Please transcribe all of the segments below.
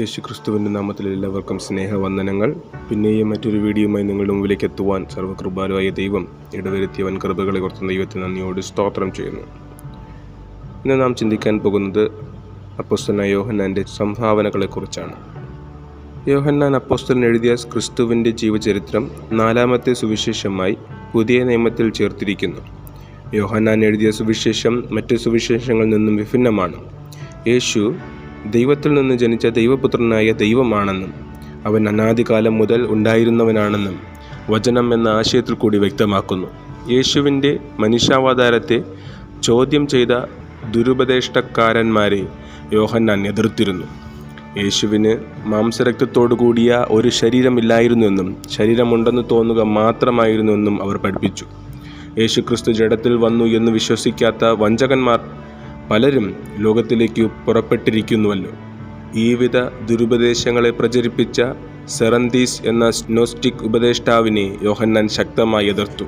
യേശുക്രിസ്തുവിൻ്റെ നാമത്തിൽ എല്ലാവർക്കും സ്നേഹവന്ദനങ്ങൾ. പിന്നെയും മറ്റൊരു വീഡിയോയുമായി നിങ്ങളുടെ മുമ്പിലേക്ക് എത്തുവാൻ സർവ്വകൃപാലുവായ ദൈവം ഇടവരുത്തിയവൻ കൃപകളെ ഓർത്ത് ദൈവത്തെ നന്ദിയോട് സ്തോത്രം ചെയ്യുന്നു. ഇന്ന് നാം ചിന്തിക്കാൻ പോകുന്നത് അപ്പോസ്തലനായ യോഹന്നാൻ്റെ സംഭാവനകളെക്കുറിച്ചാണ്. യോഹന്നാൻ അപ്പോസ്തലൻ എഴുതിയ ക്രിസ്തുവിൻ്റെ ജീവചരിത്രം 4-ാമത്തെ സുവിശേഷമായി പുതിയ നിയമത്തിൽ ചേർത്തിരിക്കുന്നു. യോഹന്നാൻ എഴുതിയ സുവിശേഷം മറ്റ് സുവിശേഷങ്ങളിൽ നിന്നും വിഭിന്നമാണ്. യേശു ദൈവത്തിൽ നിന്ന് ജനിച്ച ദൈവപുത്രനായ ദൈവമാണെന്നും അവൻ അനാദികാലം മുതൽ ഉണ്ടായിരുന്നവനാണെന്നും വചനം എന്ന ആശയത്തിൽ കൂടി വ്യക്തമാക്കുന്നു. യേശുവിൻ്റെ മനുഷ്യാവതാരത്തെ ചോദ്യം ചെയ്ത ദുരുപദേഷ്ടക്കാരന്മാരെ യോഹന്നാൻ എതിർത്തിരുന്നു. യേശുവിന് മാംസരക്തത്തോടു കൂടിയ ഒരു ശരീരമില്ലായിരുന്നുവെന്നും ശരീരമുണ്ടെന്ന് തോന്നുക മാത്രമായിരുന്നുവെന്നും അവർ പഠിപ്പിച്ചു. യേശുക്രിസ്തു ജഡത്തിൽ വന്നു എന്ന് വിശ്വസിക്കാത്ത വഞ്ചകന്മാർ പലരും ലോകത്തിലേക്ക് പുറപ്പെട്ടിരിക്കുന്നുവല്ലോ. ഈ വിധ ദുരുപദേശങ്ങളെ പ്രചരിപ്പിച്ച സെറന്തീസ് എന്ന നോസ്റ്റിക് ഉപദേഷ്ടാവിനെ യോഹന്നാൻ ശക്തമായി എതിർത്തു.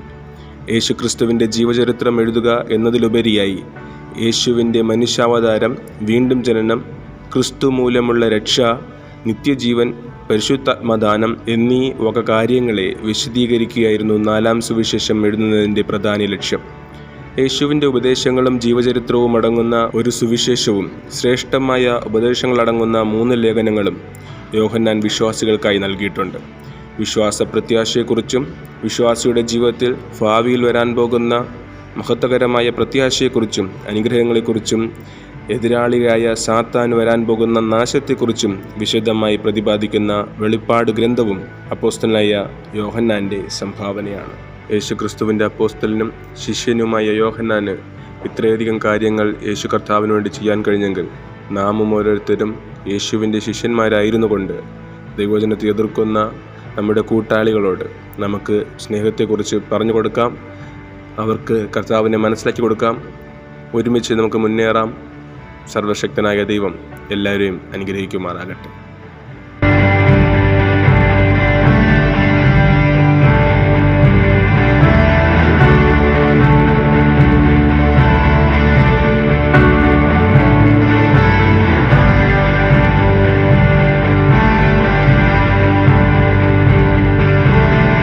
യേശുക്രിസ്തുവിൻ്റെ ജീവചരിത്രം എഴുതുക എന്നതിലുപരിയായി യേശുവിൻ്റെ മനുഷ്യാവതാരം, വീണ്ടും ജനനം, ക്രിസ്തു മൂലമുള്ള രക്ഷ, നിത്യജീവൻ, പരിശുദ്ധാത്മദാനം എന്നീ വക കാര്യങ്ങളെ വിശദീകരിക്കുകയായിരുന്നു 4-ാം സുവിശേഷം എഴുതുന്നതിൻ്റെ പ്രധാന ലക്ഷ്യം. യേശുവിൻ്റെ ഉപദേശങ്ങളും ജീവചരിത്രവും അടങ്ങുന്ന ഒരു സുവിശേഷവും ശ്രേഷ്ഠമായ ഉപദേശങ്ങളടങ്ങുന്ന 3 ലേഖനങ്ങളും യോഹന്നാൻ വിശ്വാസികൾക്കായി നൽകിയിട്ടുണ്ട്. വിശ്വാസ പ്രത്യാശയെക്കുറിച്ചും വിശ്വാസിയുടെ ജീവിതത്തിൽ ഭാവിയിൽ വരാൻ പോകുന്ന മഹത്വകരമായ പ്രത്യാശയെക്കുറിച്ചും അനുഗ്രഹങ്ങളെക്കുറിച്ചും എതിരാളിയായ സാത്താൻ വരാൻ പോകുന്ന നാശത്തെക്കുറിച്ചും വിശദമായി പ്രതിപാദിക്കുന്ന വെളിപ്പാട് ഗ്രന്ഥവും അപ്പോസ്തലനായ യോഹന്നാൻ്റെ സംഭാവനയാണ്. യേശുക്രിസ്തുവിൻ്റെ അപ്പോസ്തലനും ശിഷ്യനുമായ യോഹന്നാന് ഇത്രയധികം കാര്യങ്ങൾ യേശു കർത്താവിന് വേണ്ടി ചെയ്യാൻ കഴിഞ്ഞെങ്കിൽ നാമും ഓരോരുത്തരും യേശുവിൻ്റെ ശിഷ്യന്മാരായിരുന്നു കൊണ്ട് ദൈവവചനത്തെ എതിർക്കുന്ന നമ്മുടെ കൂട്ടാളികളോട് നമുക്ക് സ്നേഹത്തെക്കുറിച്ച് പറഞ്ഞു കൊടുക്കാം, അവർക്ക് കർത്താവിനെ മനസ്സിലാക്കി കൊടുക്കാം. ഒരുമിച്ച് നമുക്ക് മുന്നേറാം. സർവശക്തനായ ദൈവം എല്ലാവരെയും അനുഗ്രഹിക്കുമാറാകട്ടെ.